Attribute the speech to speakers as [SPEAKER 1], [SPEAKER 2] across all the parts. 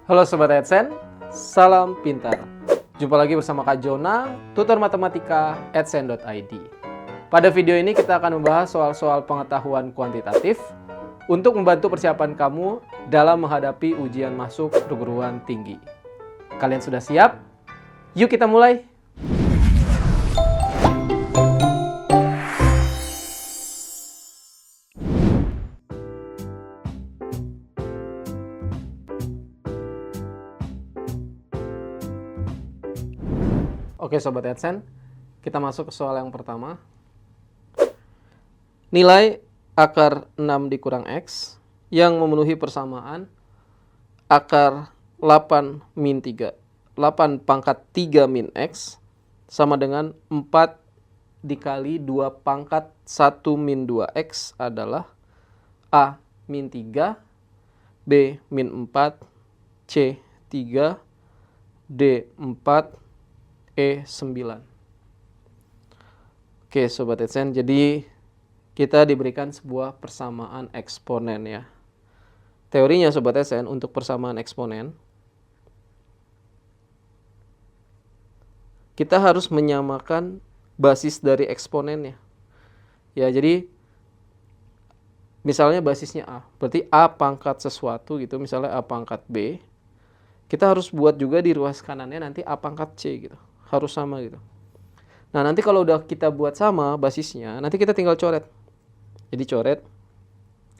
[SPEAKER 1] Halo Sobat AdSense, salam pintar. Jumpa lagi bersama Kak Jona, tutor matematika adsense.id. Pada video ini kita akan membahas soal-soal pengetahuan kuantitatif untuk membantu persiapan kamu dalam menghadapi ujian masuk perguruan tinggi. Kalian sudah siap? Yuk kita mulai! Oke Sobat AdSense, kita masuk ke soal yang pertama. Nilai akar 6 dikurang X yang memenuhi persamaan akar 8 min 3. 8 pangkat 3 min X sama dengan 4 dikali 2 pangkat 1 min 2X adalah A min 3, B min 4, C 3, D 4, E 9. Oke Sobat AdSense, jadi kita diberikan sebuah persamaan eksponen ya. Teorinya Sobat AdSense untuk persamaan eksponen, kita harus menyamakan basis dari eksponennya. Ya, jadi misalnya basisnya A, berarti A pangkat sesuatu gitu, misalnya A pangkat B. Kita harus buat juga di ruas kanannya nanti A pangkat C gitu. Harus sama gitu. Nah, nanti kalau udah kita buat sama basisnya, nanti kita tinggal coret. Jadi coret,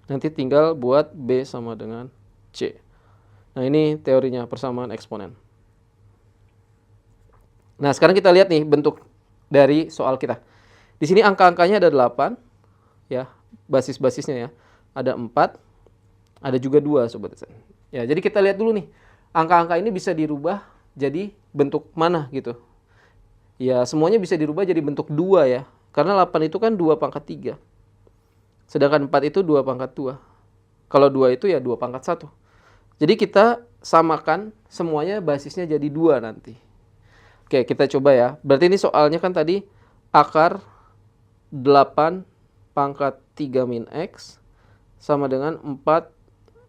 [SPEAKER 1] nanti tinggal buat B sama dengan C. Nah, ini teorinya persamaan eksponen. Nah, sekarang kita lihat nih bentuk dari soal kita. Di sini angka-angkanya ada 8, ya, basis-basisnya ya. Ada 4, ada juga 2, Sobat AdSense. Ya, jadi kita lihat dulu nih. Angka-angka ini bisa dirubah jadi bentuk mana gitu. Ya, semuanya bisa dirubah jadi bentuk 2 ya. Karena 8 itu kan 2 pangkat 3. Sedangkan 4 itu 2 pangkat 2. Kalau 2 itu ya 2 pangkat 1. Jadi kita samakan semuanya basisnya jadi 2 nanti. Oke, kita coba ya. Berarti ini soalnya kan tadi akar 8 pangkat 3 min X sama dengan 4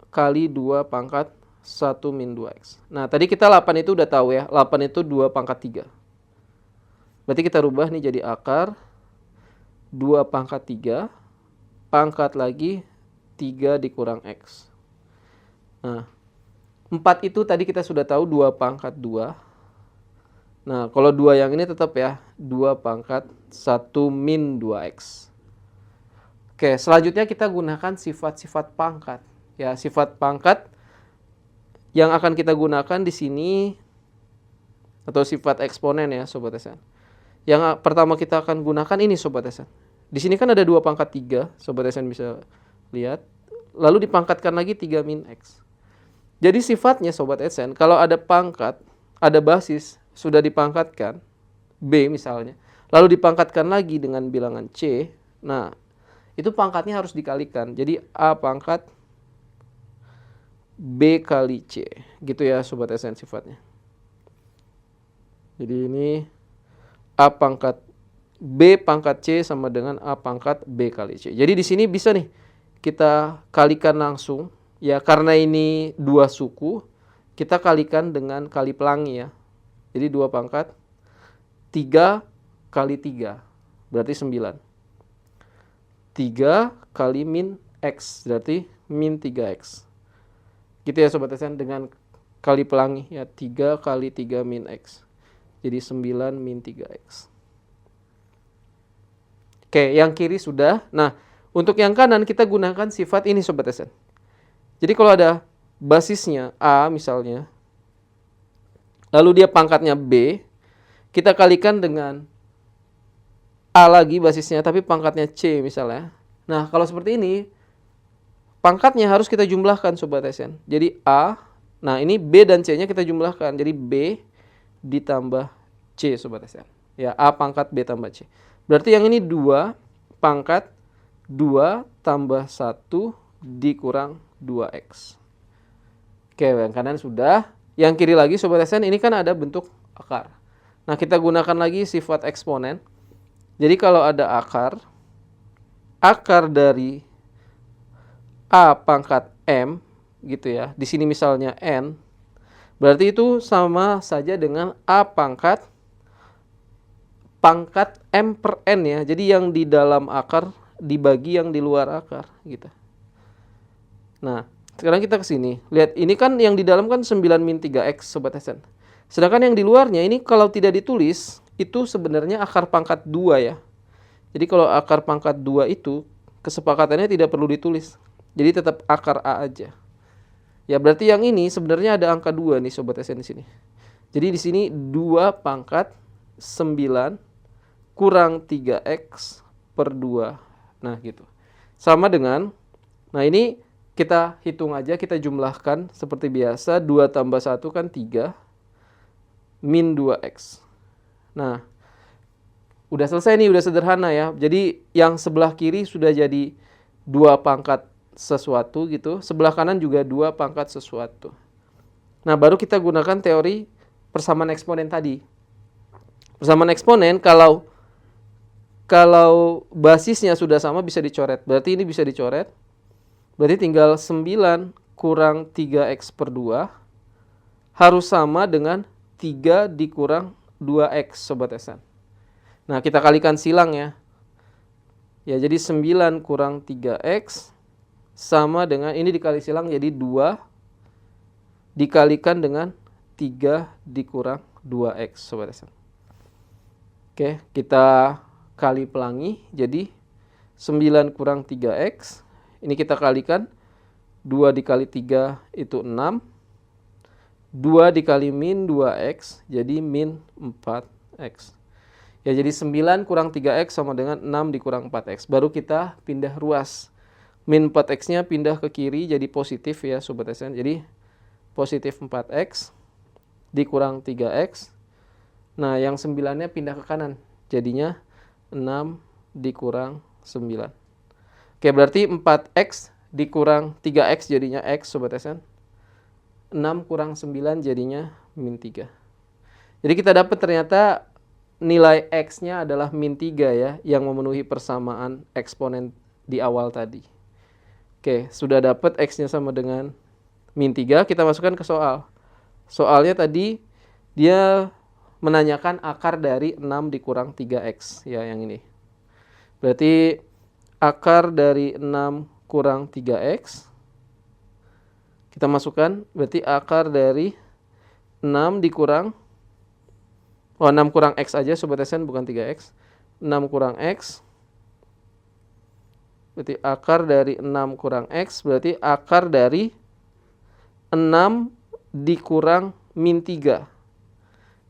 [SPEAKER 1] kali 2 pangkat 1 min 2X. Nah, tadi kita 8 itu udah tahu ya. 8 itu 2 pangkat 3. Berarti kita rubah nih jadi akar 2 pangkat 3 pangkat lagi 3 dikurang X. Nah, 4 itu tadi kita sudah tahu 2 pangkat 2. Nah, kalau 2 yang ini tetap ya 2 pangkat 1 min 2X. Oke, selanjutnya kita gunakan sifat-sifat pangkat. Ya, sifat pangkat yang akan kita gunakan di sini atau sifat eksponen ya Sobat AdSense. Yang pertama kita akan gunakan ini Sobat AdSense. Di sini kan ada 2 pangkat 3, Sobat AdSense bisa lihat. Lalu dipangkatkan lagi 3 min X. Jadi sifatnya Sobat AdSense, kalau ada pangkat, ada basis, sudah dipangkatkan, B misalnya, lalu dipangkatkan lagi dengan bilangan C, nah itu pangkatnya harus dikalikan. Jadi A pangkat B kali C. Gitu ya Sobat AdSense sifatnya. Jadi ini A pangkat B pangkat C sama dengan A pangkat B kali C. Jadi di sini bisa nih kita kalikan langsung. Ya karena ini 2 suku, kita kalikan dengan kali pelangi ya. Jadi 2 pangkat 3 kali 3. Berarti 9. 3 kali min X. Berarti min 3X. Gitu ya Sobat AdSense dengan kali pelangi ya 3 kali 3 min X. Jadi 9 min 3X. Oke, yang kiri sudah. Nah, untuk yang kanan kita gunakan sifat ini Sobat AdSense. Jadi kalau ada basisnya A misalnya, lalu dia pangkatnya B, kita kalikan dengan A lagi basisnya, tapi pangkatnya C misalnya. Nah, kalau seperti ini, pangkatnya harus kita jumlahkan Sobat AdSense. Jadi A, nah ini B dan C-nya kita jumlahkan. Jadi B ditambah C Sobat AdSense. Ya, A pangkat B tambah C. Berarti yang ini 2 pangkat 2 tambah 1 dikurang 2X. Oke, yang kanan sudah. Yang kiri lagi Sobat AdSense, ini kan ada bentuk akar. Nah, kita gunakan lagi sifat eksponen. Jadi kalau ada akar dari A pangkat M gitu ya. Di sini misalnya N. Berarti itu sama saja dengan A pangkat M per N ya. Jadi yang di dalam akar dibagi yang di luar akar gitu. Nah, sekarang kita ke sini. Lihat, ini kan yang di dalam kan 9 min 3x Sobat SN. Sedangkan yang di luarnya ini kalau tidak ditulis, itu sebenarnya akar pangkat 2 ya. Jadi kalau akar pangkat 2 itu, kesepakatannya tidak perlu ditulis. Jadi tetap akar A aja. Ya berarti yang ini sebenarnya ada angka 2 nih Sobat SN di sini. Jadi di sini 2 pangkat 9 kurang 3x per 2. Nah gitu. Sama dengan, nah ini kita hitung aja, kita jumlahkan seperti biasa. 2 tambah 1 kan 3 min 2x. Nah, udah selesai nih, udah sederhana ya. Jadi yang sebelah kiri sudah jadi 2 pangkat sesuatu gitu. Sebelah kanan juga 2 pangkat sesuatu. Nah, baru kita gunakan teori persamaan eksponen tadi. Persamaan eksponen kalau basisnya sudah sama bisa dicoret. Berarti ini bisa dicoret. Berarti tinggal 9 kurang 3x per 2 harus sama dengan 3 dikurang 2x Sobat SN. Nah, kita kalikan silang ya. Ya, jadi 9 kurang 3x sama dengan, ini dikali silang jadi 2 dikalikan dengan 3 dikurang 2x Sobat SN. Oke, kita kali pelangi, jadi 9 kurang 3x. Ini kita kalikan, 2 dikali 3 itu 6. 2 dikali min 2x, jadi min 4x. Ya, jadi 9 kurang 3x sama dengan 6 dikurang 4x. Baru kita pindah ruas. Min 4x-nya pindah ke kiri, jadi positif ya Sobat SN. Jadi positif 4x dikurang 3x. Nah, yang 9-nya pindah ke kanan. Jadinya 6 dikurang 9. Oke, berarti 4x dikurang 3x jadinya x Sobat SN. 6 kurang 9 jadinya min 3. Jadi kita dapat ternyata nilai x-nya adalah min 3 ya, yang memenuhi persamaan eksponen di awal tadi. Oke, sudah dapat x-nya sama dengan min 3, kita masukkan ke soal. Soalnya tadi dia menanyakan akar dari 6 dikurang 3x ya, yang ini. Berarti akar dari 6 kurang 3x kita masukkan, berarti akar dari 6 dikurang 6 kurang x aja Sobat SN, bukan 3x. 6 kurang x berarti akar dari 6 kurang x berarti akar dari 6 dikurang min 3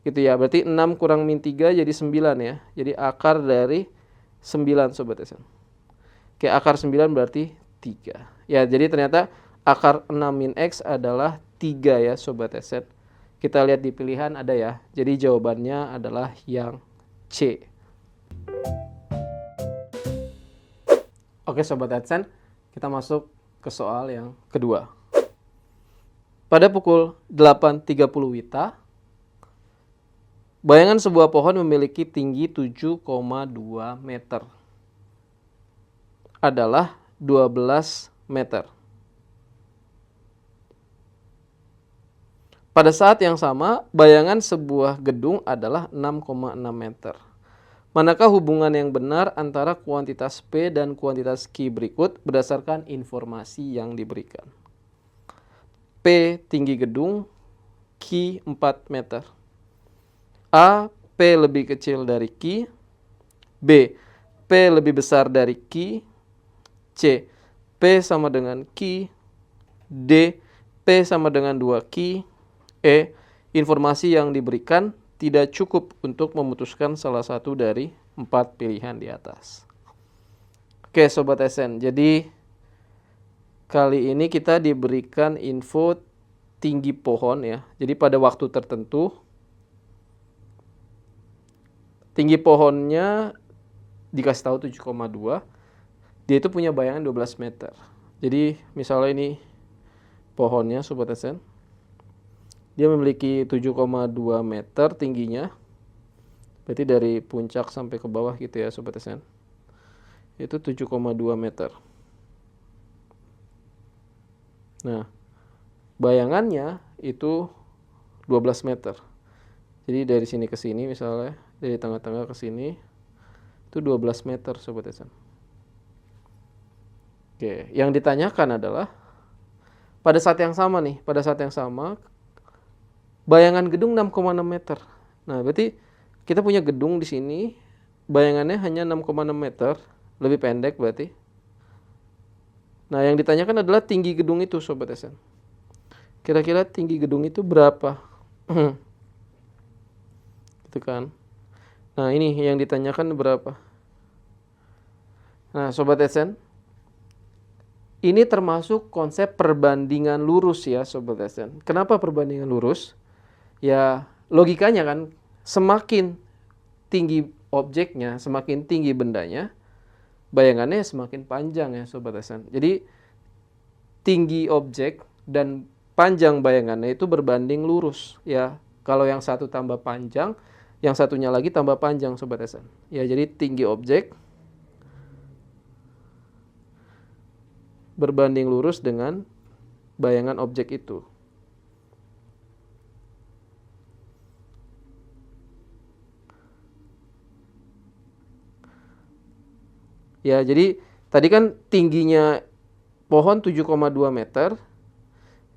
[SPEAKER 1] gitu ya. Berarti 6 kurang min 3 jadi 9 ya. Jadi akar dari 9 Sobat SN. Oke, akar 9 berarti 3. Ya, jadi ternyata akar 6 min x adalah 3 ya Sobat SN. Kita lihat di pilihan ada ya. Jadi jawabannya adalah yang C. Oke Sobat AdSense, kita masuk ke soal yang kedua. Pada pukul 8.30 WITA, bayangan sebuah pohon memiliki tinggi 7,2 meter. Adalah 12 meter. Pada saat yang sama, bayangan sebuah gedung adalah 6,6 meter. Manakah hubungan yang benar antara kuantitas P dan kuantitas Q berikut berdasarkan informasi yang diberikan? P tinggi gedung, Q 4 meter. A, P lebih kecil dari Q. B, P lebih besar dari Q. C, P sama dengan Q. D, P sama dengan 2Q. E, informasi yang diberikan tidak cukup untuk memutuskan salah satu dari 4 pilihan di atas. Oke Sobat SN, jadi kali ini kita diberikan info tinggi pohon ya. Jadi pada waktu tertentu, tinggi pohonnya dikasih tahu 7,2, dia itu punya bayangan 12 meter. Jadi misalnya ini pohonnya Sobat SN, dia memiliki 7,2 meter tingginya. Berarti dari puncak sampai ke bawah gitu ya Sobat SN. Itu 7,2 meter. Nah, bayangannya itu 12 meter. Jadi dari sini ke sini misalnya, dari tengah-tengah ke sini itu 12 meter Sobat SN. Oke, yang ditanyakan adalah pada saat yang sama nih, bayangan gedung 6,6 meter. Nah, berarti kita punya gedung di sini, bayangannya hanya 6,6 meter, lebih pendek berarti. Nah, yang ditanyakan adalah tinggi gedung itu Sobat SN. Kira-kira tinggi gedung itu berapa? Gitu kan. Nah, ini yang ditanyakan berapa? Nah, Sobat SN, ini termasuk konsep perbandingan lurus ya Sobat SN. Kenapa perbandingan lurus? Ya logikanya kan, semakin tinggi objeknya, semakin tinggi bendanya, bayangannya semakin panjang ya Sobat SN. Jadi tinggi objek dan panjang bayangannya itu berbanding lurus ya. Kalau yang satu tambah panjang, yang satunya lagi tambah panjang Sobat SN. Ya, jadi tinggi objek berbanding lurus dengan bayangan objek itu. Ya, jadi tadi kan tingginya pohon 7,2 meter,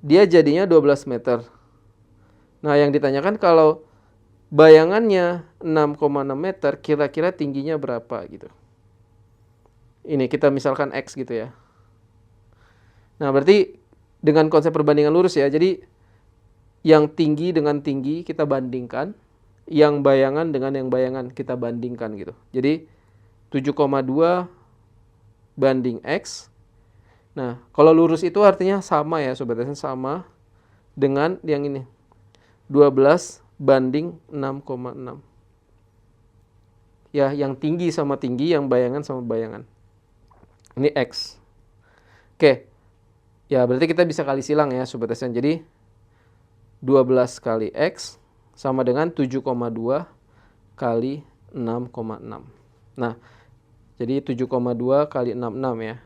[SPEAKER 1] dia jadinya 12 meter. Nah, yang ditanyakan kalau bayangannya 6,6 meter, kira-kira tingginya berapa gitu. Ini kita misalkan X gitu ya. Nah, berarti dengan konsep perbandingan lurus ya. Jadi yang tinggi dengan tinggi kita bandingkan, yang bayangan dengan yang bayangan kita bandingkan gitu. Jadi 7,2 banding X. Nah, kalau lurus itu artinya sama ya Sobat SN, sama dengan yang ini. 12 banding 6,6. Ya, yang tinggi sama tinggi, yang bayangan sama bayangan. Ini X. Oke. Ya, berarti kita bisa kali silang ya Sobat SN. Jadi 12 kali X sama dengan 7,2 kali 6,6. Nah, jadi 7,2 kali 66 ya.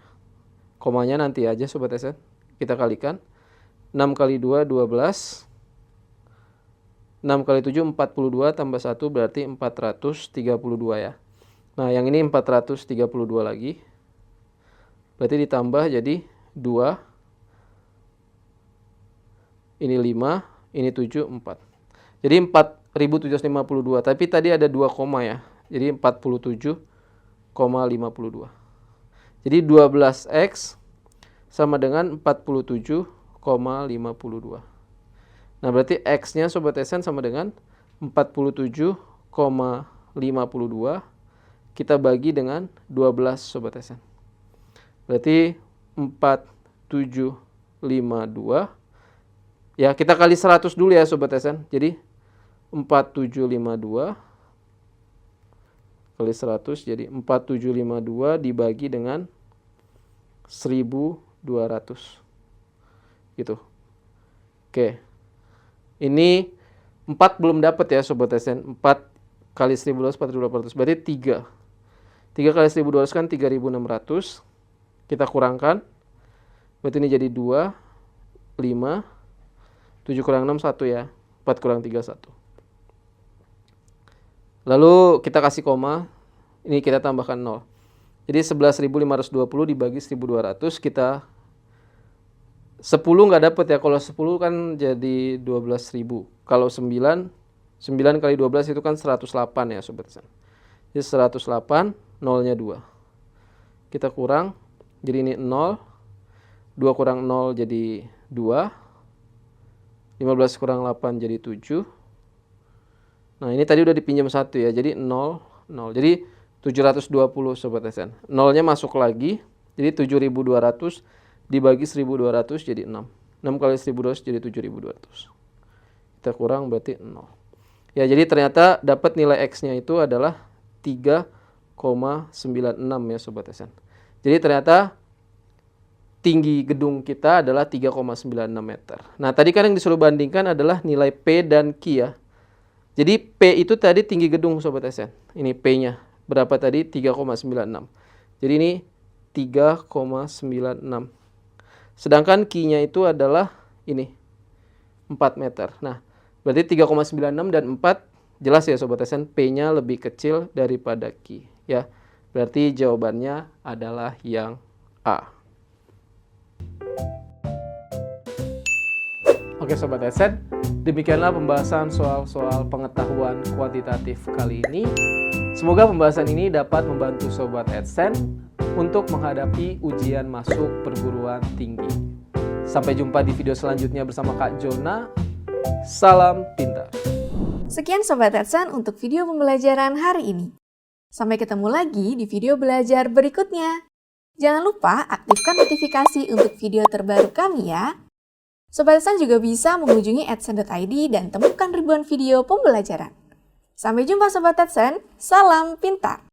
[SPEAKER 1] Komanya nanti aja Sobat SN. Kita kalikan. 6 kali 2, 12. 6 kali 7, 42 tambah 1 berarti 432 ya. Nah, yang ini 432 lagi. Berarti ditambah jadi 2. Ini 5, ini 7, 4. Jadi 4.752. Tapi tadi ada 2 koma ya. Jadi 47,52. Jadi 12X sama dengan 47,52. Nah, berarti X-nya Sobat SN sama dengan 47,52. Kita bagi dengan 12 Sobat SN. Berarti 4752. Ya, kita kali 100 dulu ya Sobat SN. Jadi 4752 kali 100 jadi 4752 dibagi dengan 1200. Gitu. Oke. Ini 4 belum dapat ya Sobat SN. 4 kali 1200 4800 berarti 3. 3 kali 1200 kan 3600. Kita kurangkan. Berarti ini jadi 2 5 7 kurang 6, 1 ya. 4 kurang 3, 1. Lalu kita kasih koma. Ini kita tambahkan 0. Jadi 11.520 dibagi 1.200. Kita 10 nggak dapat ya. Kalau 10 kan jadi 12.000. Kalau 9 kali 12 itu kan 108 ya Sobat SN. Jadi 108, nolnya 2. Kita kurang. Jadi ini 0. 2 kurang 0 jadi 2. 15 kurang 8 jadi 7. Nah, ini tadi udah dipinjam 1 ya. Jadi 0, 0. Jadi 720 Sobat SN. Nolnya masuk lagi. Jadi 7.200 dibagi 1.200 jadi 6. 6 kali 1.200 jadi 7.200. Kita kurang berarti 0. Ya, jadi ternyata dapat nilai X-nya itu adalah 3,96 ya Sobat SN. Jadi ternyata tinggi gedung kita adalah 3,96 meter. Nah, tadi kan yang disuruh bandingkan adalah nilai P dan Q ya. Jadi P itu tadi tinggi gedung Sobat SN. Ini P-nya. Berapa tadi? 3,96. Jadi ini 3,96. Sedangkan Q-nya itu adalah ini 4 meter. Nah, Berarti 3,96 dan 4 jelas ya Sobat Adsense, P-nya lebih kecil daripada Q ya. Berarti jawabannya adalah yang A. Oke Sobat Adsense, demikianlah pembahasan soal-soal pengetahuan kuantitatif kali ini. Semoga pembahasan ini dapat membantu Sobat Adsense untuk menghadapi ujian masuk perguruan tinggi. Sampai jumpa di video selanjutnya bersama Kak Jona. Salam pintar.
[SPEAKER 2] Sekian Sobat Adsense untuk video pembelajaran hari ini. Sampai ketemu lagi di video belajar berikutnya. Jangan lupa aktifkan notifikasi untuk video terbaru kami ya. Sobat Adsense juga bisa mengunjungi adsense.id dan temukan ribuan video pembelajaran. Sampai jumpa Sobat Adsense, salam pintar!